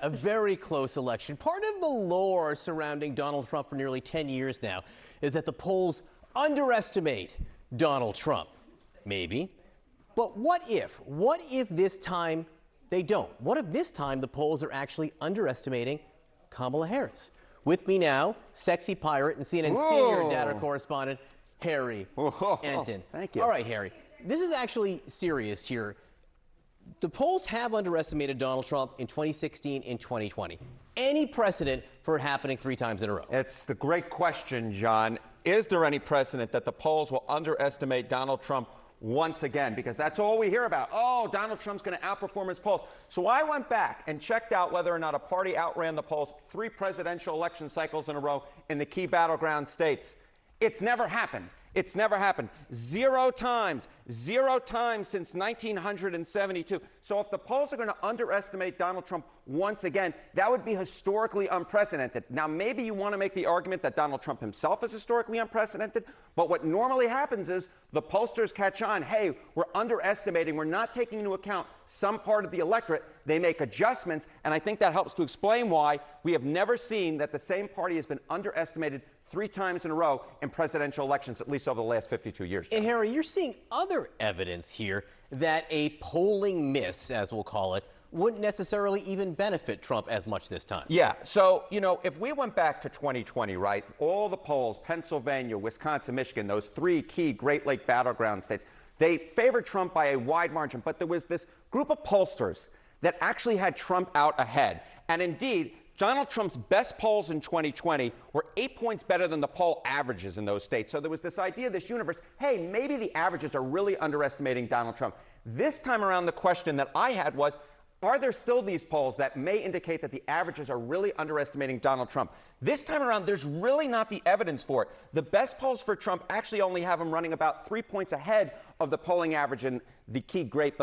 A very close election. Part of the lore surrounding Donald Trump for nearly 10 years now is that the polls underestimate Donald Trump. Maybe. But what if? What if this time they don't? What if this time the polls are actually underestimating Kamala Harris? With me now, sexy pirate and CNN senior data correspondent, Harry Enten. Thank you. All right, Harry. This is actually serious here. The polls have underestimated Donald Trump in 2016 and 2020. Any precedent for it happening 3 times in a row? It's the great question, John. Is there any precedent that the polls will underestimate Donald Trump once again? Because that's all we hear about. Oh, Donald Trump's going to outperform his polls. So I went back and checked out whether or not a party outran the polls 3 presidential election cycles in a row in the key battleground states. It's never happened. It's never happened. 0 times since 1972. So if the polls are going to underestimate Donald Trump once again, that would be historically unprecedented. Now, maybe you want to make the argument that Donald Trump himself is historically unprecedented, but what normally happens is the pollsters catch on, hey, we're underestimating, we're not taking into account some part of the electorate. They make adjustments, and I think that helps to explain why we have never seen that the same party has been underestimated 3 times in a row in presidential elections, at least over the last 52 years. And Harry, you're seeing other evidence here that a polling miss, as we'll call it, wouldn't necessarily even benefit Trump as much this time. Yeah. So, if we went back to 2020, right, all the polls, Pennsylvania, Wisconsin, Michigan, those 3 key Great Lake battleground states, they favored Trump by a wide margin. But there was this group of pollsters that actually had Trump out ahead. And indeed, Donald Trump's best polls in 2020 were 8 points better than the poll averages in those states. So there was this idea, this universe, hey, maybe the averages are really underestimating Donald Trump. This time around, the question that I had was, are there still these polls that may indicate that the averages are really underestimating Donald Trump? This time around, there's really not the evidence for it. The best polls for Trump actually only have him running about 3 points ahead of the polling average in the key Great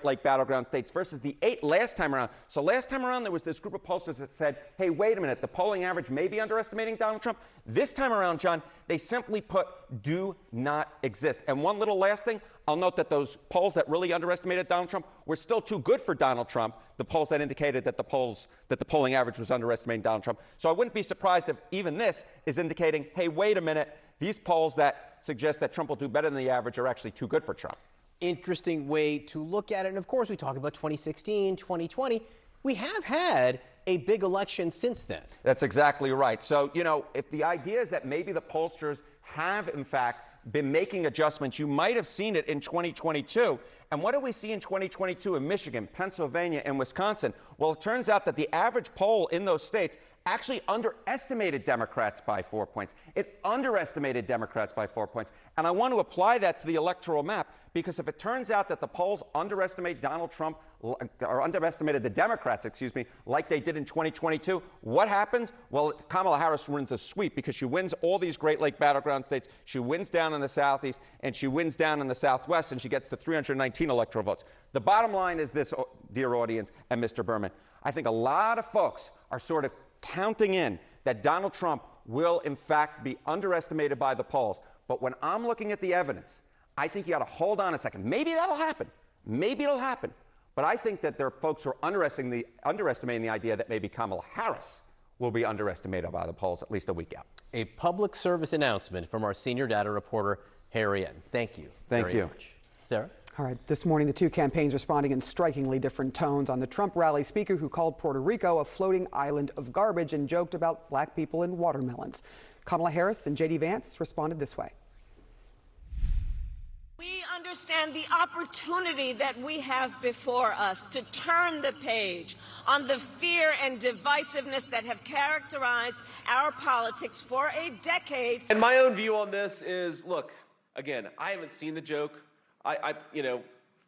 Lake battleground states versus the 8 last time around. So last time around, there was this group of pollsters that said, hey, wait a minute, the polling average may be underestimating Donald Trump. This time around, John, they simply put do not exist. And one little last thing, I'll note that those polls that really underestimated Donald Trump were still too good for Donald Trump, the polls that indicated that the polling average was underestimating Donald Trump. So I wouldn't be surprised if even this is indicating, hey, wait a minute, these polls that suggest that Trump will do better than the average are actually too good for Trump. Interesting way to look at it. And of course, we talk about 2016, 2020. We have had a big election since then. That's exactly right. So, if the idea is that maybe the pollsters have, in fact, been making adjustments, you might have seen it in 2022. And what do we see in 2022 in Michigan, Pennsylvania, and Wisconsin? Well, it turns out that the average poll in those states actually underestimated Democrats by 4 points. It underestimated Democrats by 4 points. And I want to apply that to the electoral map, because if it turns out that the polls underestimate Donald Trump, or underestimated the Democrats, like they did in 2022, what happens? Well, Kamala Harris wins a sweep because she wins all these Great Lake battleground states. She wins down in the Southeast, and she wins down in the Southwest, and she gets the 319 electoral votes. The bottom line is this, dear audience and Mr. Berman. I think a lot of folks are sort of counting in that Donald Trump will, in fact, be underestimated by the polls. But when I'm looking at the evidence, I think you got to hold on a second. Maybe that'll happen. Maybe it'll happen. But I think that there are folks who are underestimating the idea that maybe Kamala Harris will be underestimated by the polls at least a week out. A public service announcement from our senior data reporter, Harry Enten. Thank you. Thank you. Much. Sarah? All right, this morning, the 2 campaigns responding in strikingly different tones. On the Trump rally, speaker who called Puerto Rico a floating island of garbage and joked about black people and watermelons. Kamala Harris and J.D. Vance responded this way. We understand the opportunity that we have before us to turn the page on the fear and divisiveness that have characterized our politics for a decade. And my own view on this is, look, again, I haven't seen the joke.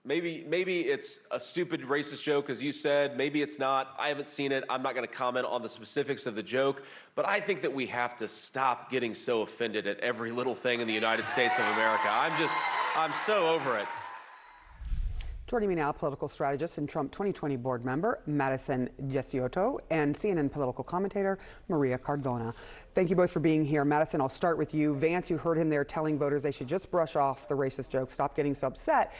Maybe it's a stupid racist joke, as you said. Maybe it's not. I haven't seen it. I'm not going to comment on the specifics of the joke. But I think that we have to stop getting so offended at every little thing in the United States of America. I'm so over it. Joining me now, political strategist and Trump 2020 board member Madison Gesiotto and CNN political commentator Maria Cardona. Thank you both for being here. Madison, I'll start with you. Vance, you heard him there telling voters they should just brush off the racist jokes, stop getting so upset.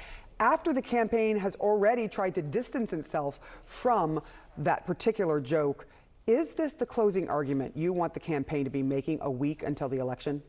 after the campaign has already tried to distance itself from that particular joke. Is this the closing argument you want the campaign to be making a week until the election?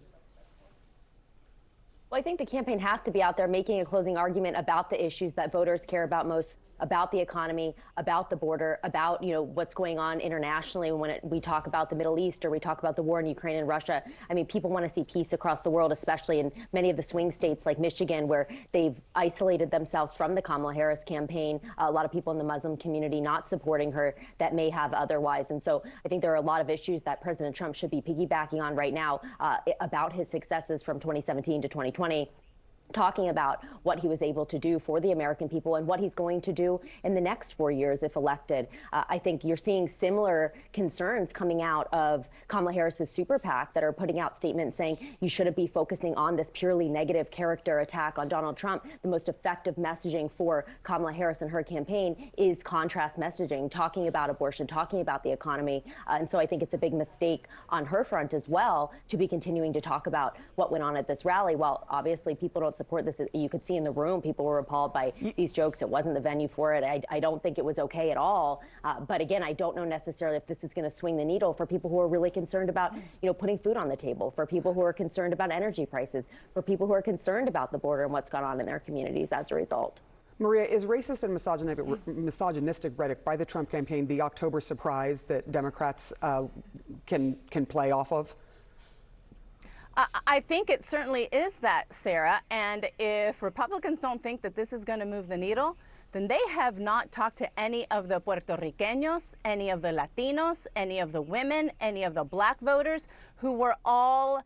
Well, I think the campaign has to be out there making a closing argument about the issues that voters care about most, about the economy, about the border, about, what's going on internationally when we talk about the Middle East or we talk about the war in Ukraine and Russia. I mean, people want to see peace across the world, especially in many of the swing states like Michigan, where they've isolated themselves from the Kamala Harris campaign. A lot of people in the Muslim community not supporting her that may have otherwise. And so I think there are a lot of issues that President Trump should be piggybacking on right now about his successes from 2017 to 2020. Talking about what he was able to do for the American people and what he's going to do in the next 4 years if elected. I think you're seeing similar concerns coming out of Kamala Harris's super PAC that are putting out statements saying you shouldn't be focusing on this purely negative character attack on Donald Trump. The most effective messaging for Kamala Harris and her campaign is contrast messaging, talking about abortion, talking about the economy. And so I think it's a big mistake on her front as well to be continuing to talk about what went on at this rally. While obviously people don't support this, you could see in the room people were appalled by these jokes. It wasn't the venue for it. I don't think it was okay at all. But again, I don't know necessarily if this is going to swing the needle for people who are really concerned about, putting food on the table, for people who are concerned about energy prices, for people who are concerned about the border and what's gone on in their communities as a result. Maria, is racist and misogynistic rhetoric by the Trump campaign the October surprise that Democrats can play off of? I think it certainly is that, Sarah. And if Republicans don't think that this is going to move the needle, then they have not talked to any of the Puerto Ricanos, any of the Latinos, any of the women, any of the black voters who were all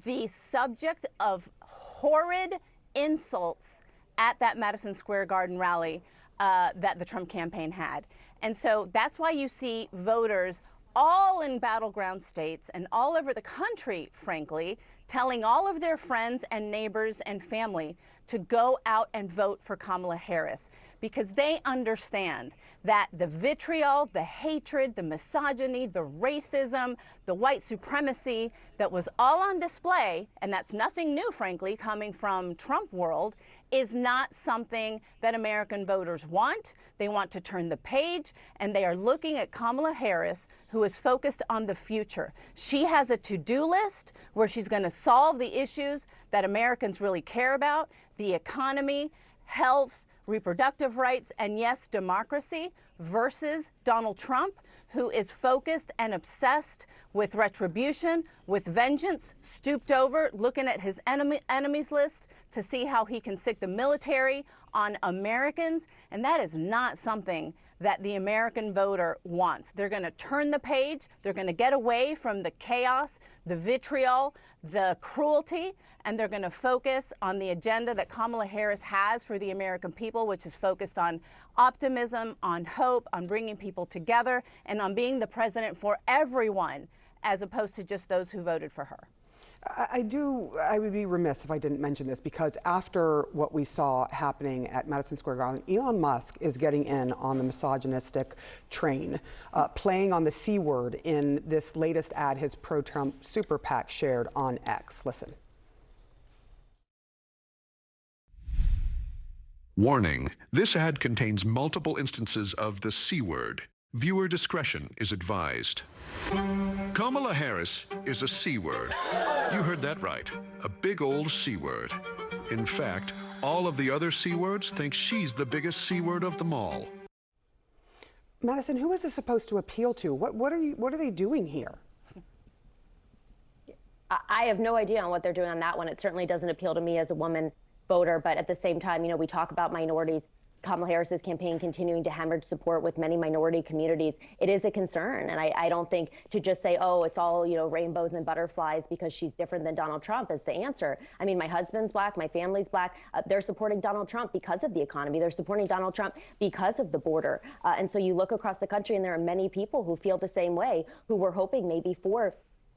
the subject of horrid insults at that Madison Square Garden rally that the Trump campaign had. And so that's why you see voters all in battleground states and all over the country, frankly, telling all of their friends and neighbors and family to go out and vote for Kamala Harris, because they understand that the vitriol, the hatred, the misogyny, the racism, the white supremacy that was all on display, and that's nothing new, frankly, coming from Trump world, is not something that American voters want. They want to turn the page, and they are looking at Kamala Harris, who is focused on the future. She has a to-do list where she's going to solve the issues that Americans really care about: the economy, health, reproductive rights, and yes, democracy, versus Donald Trump, who is focused and obsessed with retribution, with vengeance, stooped over, looking at his enemies list to see how he can sic the military on Americans. And that is not something that the American voter wants. They're going to turn the page. They're going to get away from the chaos, the vitriol, the cruelty, and they're going to focus on the agenda that Kamala Harris has for the American people, which is focused on optimism, on hope, on bringing people together, and on being the president for everyone, as opposed to just those who voted for her. I would be remiss if I didn't mention this, because after what we saw happening at Madison Square Garden, Elon Musk is getting in on the misogynistic train, playing on the C word in this latest ad his pro-Trump super PAC shared on X. Listen. Warning, this ad contains multiple instances of the C word. Viewer discretion is advised. Kamala Harris is a C word. You heard that right, a big old C word. In fact, all of the other C words think she's the biggest C word of them all. Madison, who is this supposed to appeal to? What are they doing here? I have no idea on what they're doing on that one. It certainly doesn't appeal to me as a woman voter, but at the same time, we talk about minorities. Kamala Harris's campaign continuing to hemorrhage support with many minority communities. It is a concern. And I don't think to just say, oh, it's all, rainbows and butterflies because she's different than Donald Trump is the answer. I mean, my husband's black, my family's black. They're supporting Donald Trump because of the economy. They're supporting Donald Trump because of the border. And so you look across the country and there are many people who feel the same way, who were hoping maybe for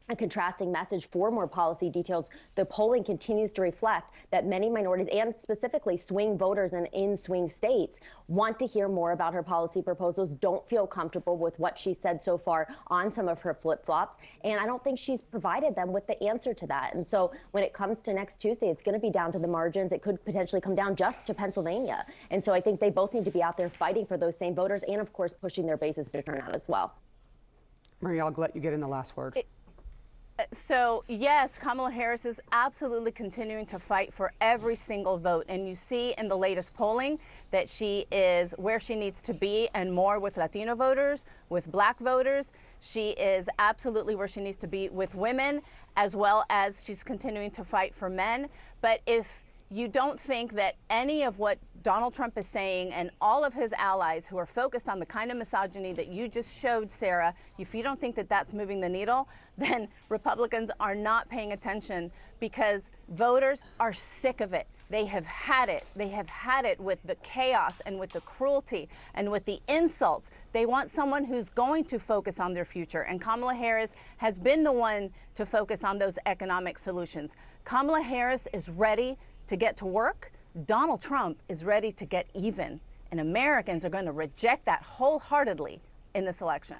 a contrasting message for more policy details. The polling continues to reflect that many minorities and specifically swing voters in swing states want to hear more about her policy proposals, don't feel comfortable with what she said so far on some of her flip-flops, and I don't think she's provided them with the answer to that. And so when it comes to next Tuesday, it's going to be down to the margins. It could potentially come down just to Pennsylvania. And so I think they both need to be out there fighting for those same voters and, of course, pushing their bases to turn out as well. Maria, I'll let you get in the last word. So, yes, Kamala Harris is absolutely continuing to fight for every single vote. And you see in the latest polling that she is where she needs to be and more with Latino voters, with black voters. She is absolutely where she needs to be with women, as well as she's continuing to fight for men. But if you don't think that any of what Donald Trump is saying and all of his allies who are focused on the kind of misogyny that you just showed, Sarah, if you don't think that that's moving the needle, then Republicans are not paying attention, because voters are sick of it. They have had it. They have had it with the chaos and with the cruelty and with the insults. They want someone who's going to focus on their future. And Kamala Harris has been the one to focus on those economic solutions. Kamala Harris is ready to get to work. Donald Trump is ready to get even. And Americans are going to reject that wholeheartedly in this election.